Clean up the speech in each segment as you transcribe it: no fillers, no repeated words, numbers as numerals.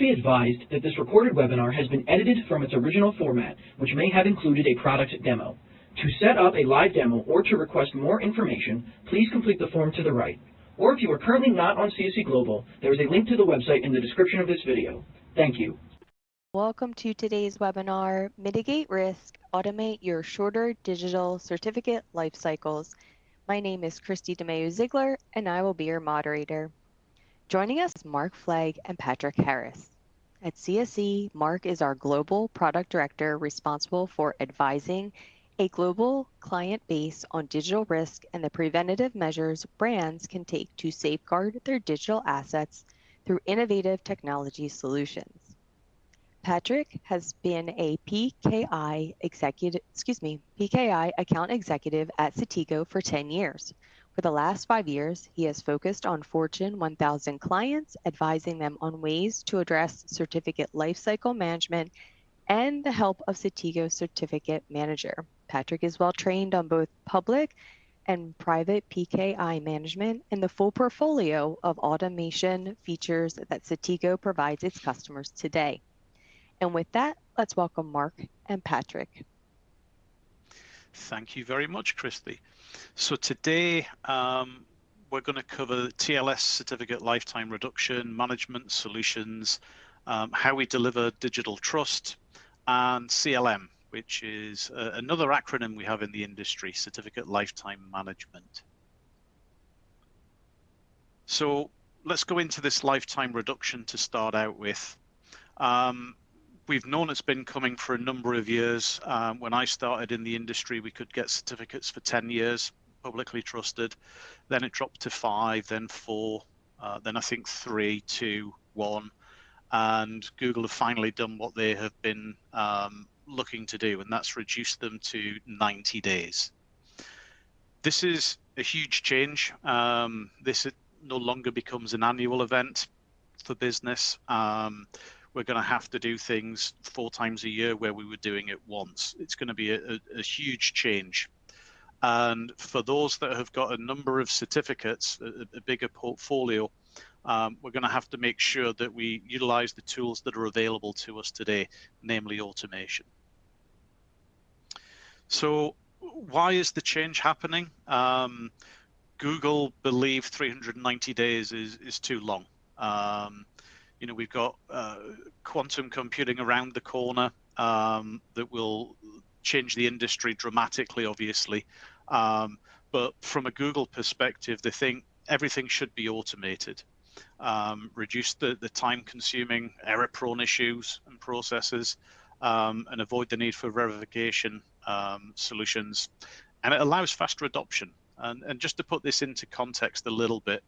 be advised that this recorded webinar has been edited from its original format, which may have included a product demo. To set up a live demo or to request more information, please complete the form to the right. Or if you are currently not on CSC Global, there is a link to the website in the description of this video. Thank you. Welcome to today's webinar, Mitigate Risk, Automate Your Shorter Digital Certificate Life Cycles. My name is Christy DeMayo-Ziegler, and I will be your moderator. Joining us is Mark Flegg and Patrick Harris. At CSC, Mark is our Global Product Director responsible for advising a global client base on digital risk and the preventative measures brands can take to safeguard their digital assets through innovative technology solutions. Patrick has been a PKI account executive at Sectigo for 10 years. For the last 5 years, he has focused on Fortune 1000 clients, advising them on ways to address certificate lifecycle management and the help of Sectigo Certificate Manager. Patrick is well trained on both public and private PKI management and the full portfolio of automation features that Sectigo provides its customers today. And with that, let's welcome Mark and Patrick. Thank you very much, Christy. So today we're going to cover TLS certificate lifetime reduction, management solutions, how we deliver digital trust, and CLM, which is another acronym we have in the industry, certificate lifetime management. So let's go into this lifetime reduction to start out with. We've known it's been coming for a number of years. When I started in the industry, we could get certificates for 10 years, publicly trusted. Then it dropped to 5, then 4, then I think 3, 2, 1. And Google have finally done what they have been looking to do, and that's reduce them to 90 days. This is a huge change. This no longer becomes an annual event for business. We're going to have to do things 4 times a year where we were doing it once. It's going to be a huge change. And for those that have got a number of certificates, a bigger portfolio, we're going to have to make sure that we utilize the tools that are available to us today, namely automation. So why is the change happening? Google believe 390 days is too long. You know, we've got quantum computing around the corner that will change the industry dramatically, obviously. But from a Google perspective, they think everything should be automated. Reduce the time-consuming, error-prone issues and processes, and avoid the need for verification solutions. And it allows faster adoption. And just to put this into context a little bit,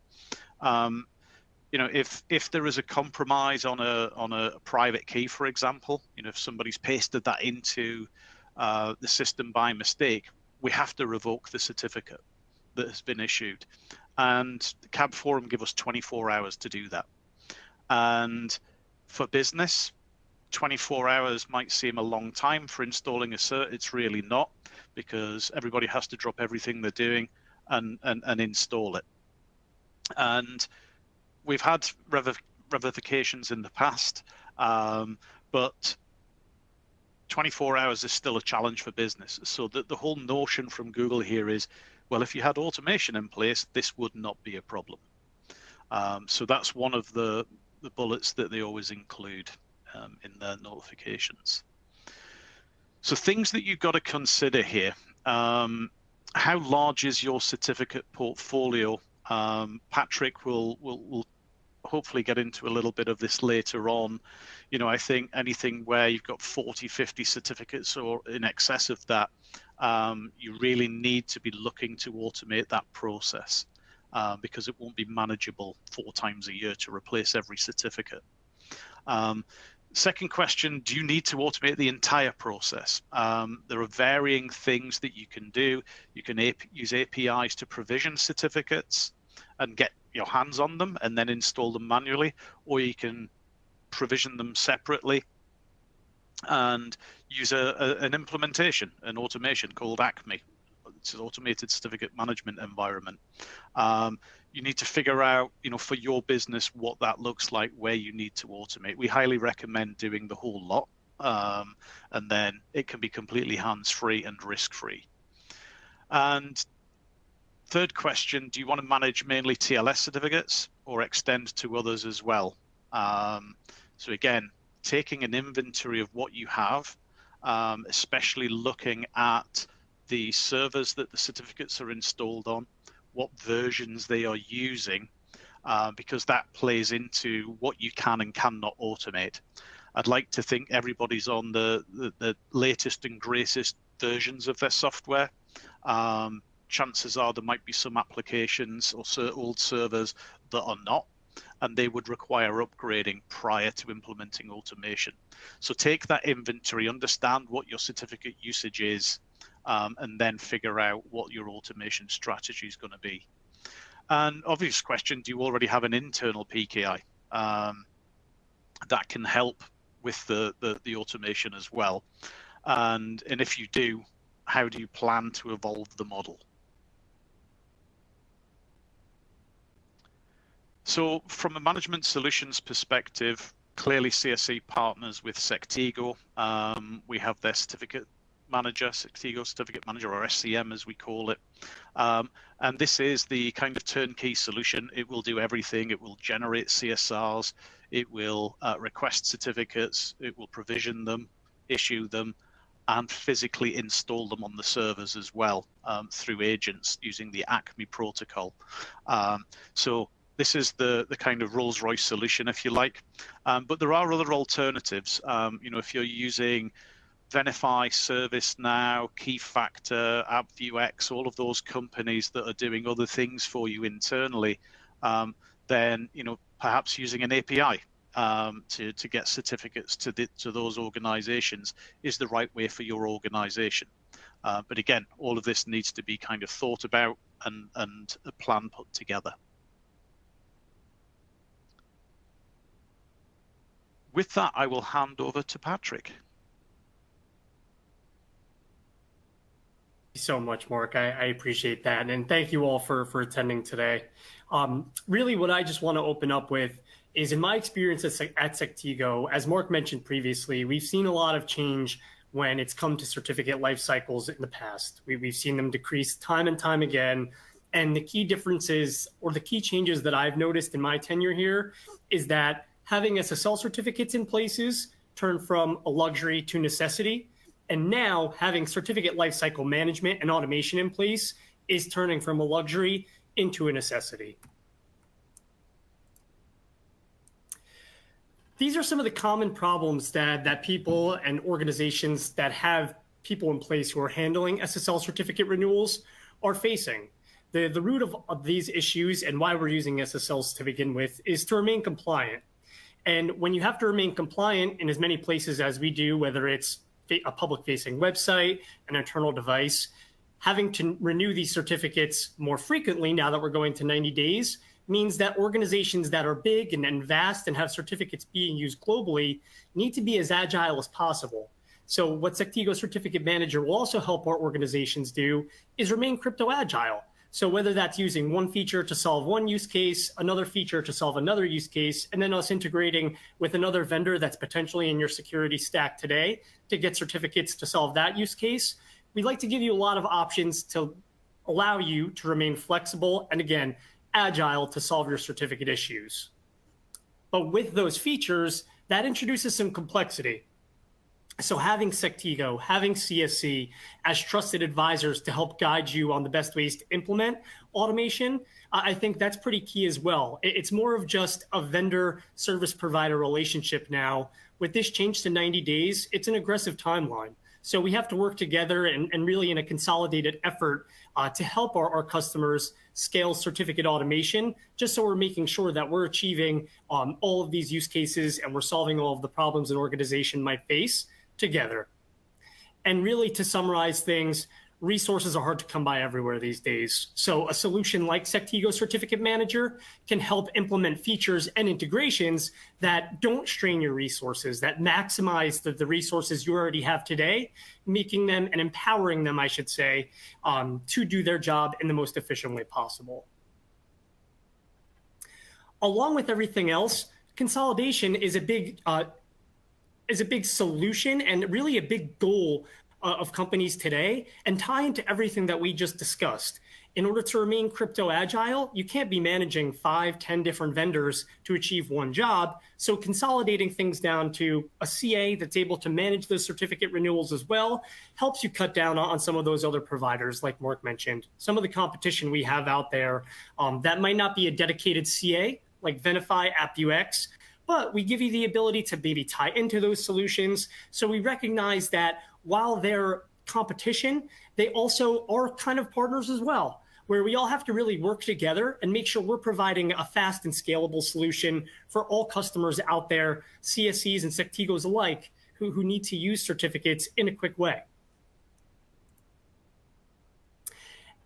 you know, if there is a compromise on a private key, for example, you know, if somebody's pasted that into the system by mistake, we have to revoke the certificate that has been issued. And the CAB Forum give us 24 hours to do that. And for business, 24 hours might seem a long time for installing a cert. It's really not, because everybody has to drop everything they're doing and install it. And we've had revocations in the past, but 24 hours is still a challenge for business. So the whole notion from Google here is, well, if you had automation in place, this would not be a problem. So that's one of the bullets that they always include in their notifications. So things that you've got to consider here. How large is your certificate portfolio? Patrick will hopefully get into a little bit of this later on. You know, I think anything where you've got 40, 50 certificates or in excess of that, you really need to be looking to automate that process because it won't be manageable 4 times a year to replace every certificate. Second question, do you need to automate the entire process? There are varying things that you can do. You can use APIs to provision certificates and get your hands on them and then install them manually, or you can provision them separately and use an implementation, an automation called ACME. It's an automated certificate management environment. you need to figure out, for your business, what that looks like, where you need to automate. We highly recommend doing the whole lot, and then it can be completely hands-free and risk-free. And third question, do you want to manage mainly TLS certificates or extend to others as well? So again, taking an inventory of what you have, especially looking at the servers that the certificates are installed on, what versions they are using, because that plays into what you can and cannot automate. I'd like to think everybody's on the latest and greatest versions of their software. Chances are there might be some applications or old servers that are not, and they would require upgrading prior to implementing automation. So take that inventory, understand what your certificate usage is, and then figure out what your automation strategy is going to be. And obvious question, do you already have an internal PKI that can help with the automation as well? And if you do, how do you plan to evolve the model? So from a management solutions perspective, clearly CSC partners with Sectigo. We have their certificate manager, Sectigo Certificate Manager, or SCM as we call it. And this is the kind of turnkey solution. It will do everything. It will generate CSRs. It will request certificates. It will provision them, issue them, and physically install them on the servers as well through agents using the ACME protocol. So this is the kind of Rolls-Royce solution, if you like. But there are other alternatives. If you're using Venafi, ServiceNow, KeyFactor, AppViewX, all of those companies that are doing other things for you internally, then perhaps using an API to get certificates to those organizations is the right way for your organization. But again, all of this needs to be kind of thought about and a plan put together. With that, I will hand over to Patrick. Thank you so much, Mark. I appreciate that. And thank you all for attending today. Really, what I just want to open up with is, in my experience at Sectigo, as Mark mentioned previously, we've seen a lot of change when it's come to certificate life cycles in the past. We've seen them decrease time and time again. And the key differences, or the key changes that I've noticed in my tenure here, is that having SSL certificates in places turned from a luxury to necessity. And now having certificate lifecycle management and automation in place is turning from a luxury into a necessity. These are some of the common problems that people and organizations that have people in place who are handling SSL certificate renewals are facing. The root of these issues and why we're using SSLs to begin with is to remain compliant. And when you have to remain compliant in as many places as we do, whether it's a public-facing website, an internal device, having to renew these certificates more frequently now that we're going to 90 days means that organizations that are big and vast and have certificates being used globally need to be as agile as possible. So what Sectigo Certificate Manager will also help our organizations do is remain crypto agile. So whether that's using one feature to solve one use case, another feature to solve another use case, and then us integrating with another vendor that's potentially in your security stack today to get certificates to solve that use case, we'd like to give you a lot of options to allow you to remain flexible and, again, agile to solve your certificate issues. But with those features, that introduces some complexity. So having Sectigo, having CSC as trusted advisors to help guide you on the best ways to implement automation, I think that's pretty key as well. It's more of just a vendor service provider relationship now. With this change to 90 days, it's an aggressive timeline. So we have to work together and really in a consolidated effort to help our customers scale certificate automation, just so we're making sure that we're achieving all of these use cases and we're solving all of the problems an organization might face together. And really, to summarize things, resources are hard to come by everywhere these days. So a solution like Sectigo Certificate Manager can help implement features and integrations that don't strain your resources, that maximize the resources you already have today, making them and empowering them, I should say, to do their job in the most efficient way possible. Along with everything else, consolidation is a big solution and really a big goal of companies today, and tie into everything that we just discussed. In order to remain crypto agile, you can't be managing 5, 10 different vendors to achieve one job. So consolidating things down to a CA that's able to manage those certificate renewals as well helps you cut down on some of those other providers, like Mark mentioned. Some of the competition we have out there that might not be a dedicated CA, like Venafi, AppUX, but we give you the ability to maybe tie into those solutions. So we recognize that while they're competition, they also are kind of partners as well, where we all have to really work together and make sure we're providing a fast and scalable solution for all customers out there, CSCs and Sectigos alike, who need to use certificates in a quick way.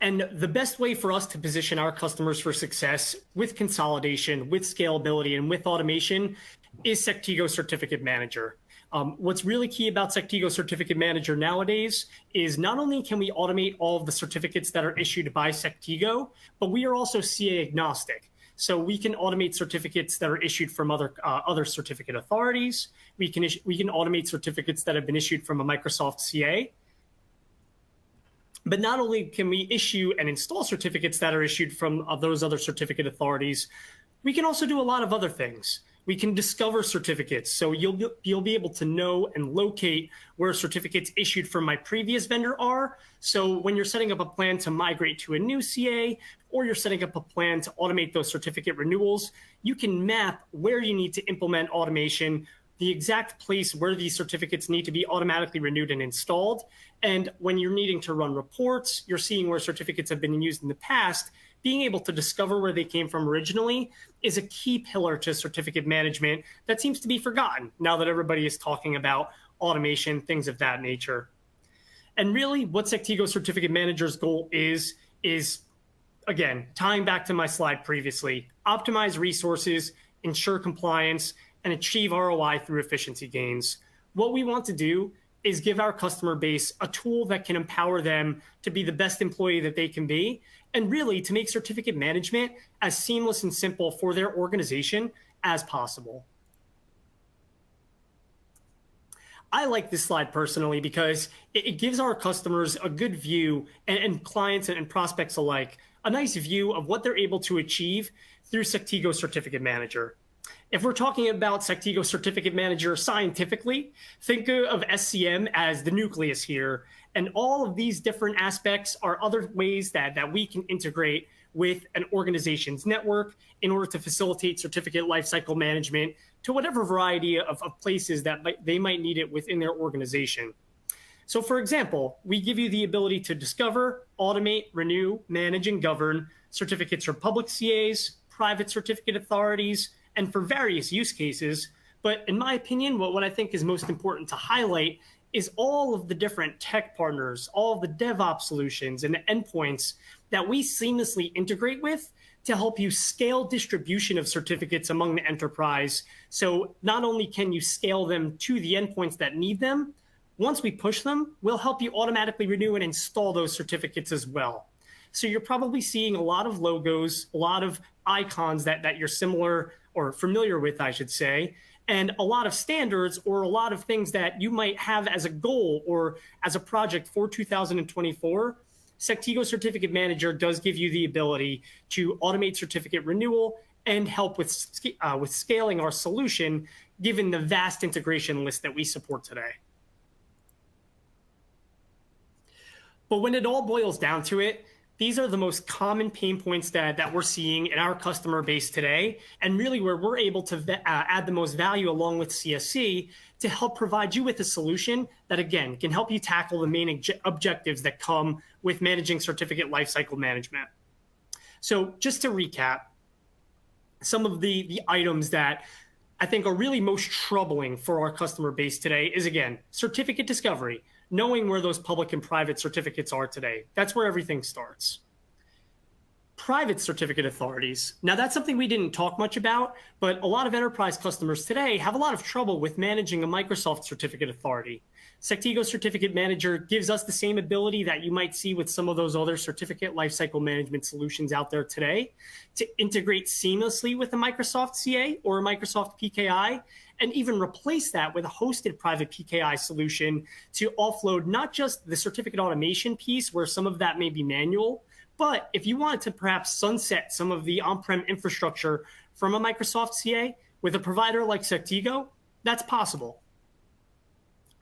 And the best way for us to position our customers for success with consolidation, with scalability, and with automation is Sectigo Certificate Manager. What's really key about Sectigo Certificate Manager nowadays is not only can we automate all of the certificates that are issued by Sectigo, but we are also CA agnostic. So we can automate certificates that are issued from other certificate authorities. We can automate certificates that have been issued from a Microsoft CA. But not only can we issue and install certificates that are issued from those other certificate authorities, we can also do a lot of other things. We can discover certificates. So you'll be able to know and locate where certificates issued from my previous vendor are. So when you're setting up a plan to migrate to a new CA, or you're setting up a plan to automate those certificate renewals, you can map where you need to implement automation, the exact place where these certificates need to be automatically renewed and installed. And when you're needing to run reports, you're seeing where certificates have been used in the past, being able to discover where they came from originally is a key pillar to certificate management that seems to be forgotten now that everybody is talking about automation, things of that nature. And really what Sectigo Certificate Manager's goal is again, tying back to my slide previously, optimize resources, ensure compliance, and achieve ROI through efficiency gains. What we want to do is give our customer base a tool that can empower them to be the best employee that they can be, and really to make certificate management as seamless and simple for their organization as possible. I like this slide personally because it gives our customers a good view, and clients and prospects alike, a nice view of what they're able to achieve through Sectigo Certificate Manager. If we're talking about Sectigo Certificate Manager scientifically, think of SCM as the nucleus here. And all of these different aspects are other ways that we can integrate with an organization's network in order to facilitate certificate lifecycle management to whatever variety of places that they might need it within their organization. So for example, we give you the ability to discover, automate, renew, manage, and govern certificates for public CAs, private certificate authorities, and for various use cases. But in my opinion, what I think is most important to highlight is all of the different tech partners, all of the DevOps solutions and the endpoints that we seamlessly integrate with to help you scale distribution of certificates among the enterprise. So not only can you scale them to the endpoints that need them, once we push them, we'll help you automatically renew and install those certificates as well. So you're probably seeing a lot of logos, a lot of icons that you're similar or familiar with, I should say, and a lot of standards or a lot of things that you might have as a goal or as a project for 2024. Sectigo Certificate Manager does give you the ability to automate certificate renewal and help with scaling our solution, given the vast integration list that we support today. But when it all boils down to it, these are the most common pain points that we're seeing in our customer base today, and really where we're able to add the most value along with CSC to help provide you with a solution that, again, can help you tackle the main objectives that come with managing certificate lifecycle management. So just to recap, some of the items that I think are really most troubling for our customer base today is, again, certificate discovery, knowing where those public and private certificates are today. That's where everything starts. Private certificate authorities. Now, that's something we didn't talk much about, but a lot of enterprise customers today have a lot of trouble with managing a Microsoft certificate authority. Sectigo Certificate Manager gives us the same ability that you might see with some of those other certificate lifecycle management solutions out there today to integrate seamlessly with a Microsoft CA or a Microsoft PKI, and even replace that with a hosted private PKI solution to offload not just the certificate automation piece where some of that may be manual, but if you wanted to perhaps sunset some of the on-prem infrastructure from a Microsoft CA with a provider like Sectigo, that's possible.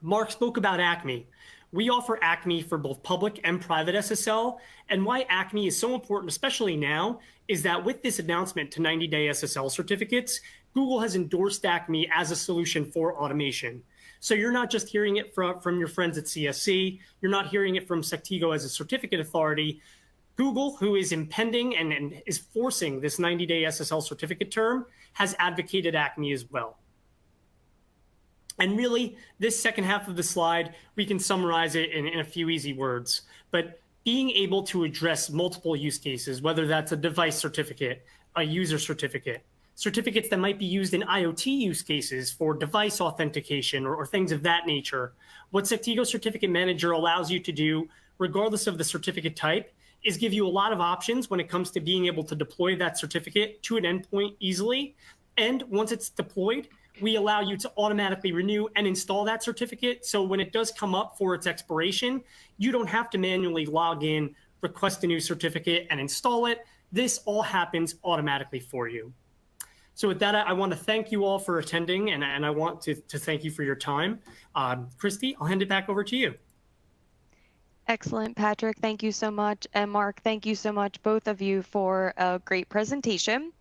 Mark spoke about Acme. We offer Acme for both public and private SSL, and why Acme is so important, especially now, is that with this announcement to 90-day SSL certificates, Google has endorsed Acme as a solution for automation. So you're not just hearing it from your friends at CSC, you're not hearing it from Sectigo as a certificate authority. Google, who is impending and is forcing this 90-day SSL certificate term, has advocated Acme as well. And really, this second half of the slide, we can summarize it in a few easy words. But being able to address multiple use cases, whether that's a device certificate, a user certificate, certificates that might be used in IoT use cases for device authentication or things of that nature. What Sectigo Certificate Manager allows you to do, regardless of the certificate type, is give you a lot of options when it comes to being able to deploy that certificate to an endpoint easily. And once it's deployed, we allow you to automatically renew and install that certificate. So when it does come up for its expiration, you don't have to manually log in, request a new certificate, and install it. This all happens automatically for you. So with that, I want to thank you all for attending, and I want to thank you for your time. Christy, I'll hand it back over to you. Excellent, Patrick. Thank you so much. And Mark, thank you so much, both of you, for a great presentation.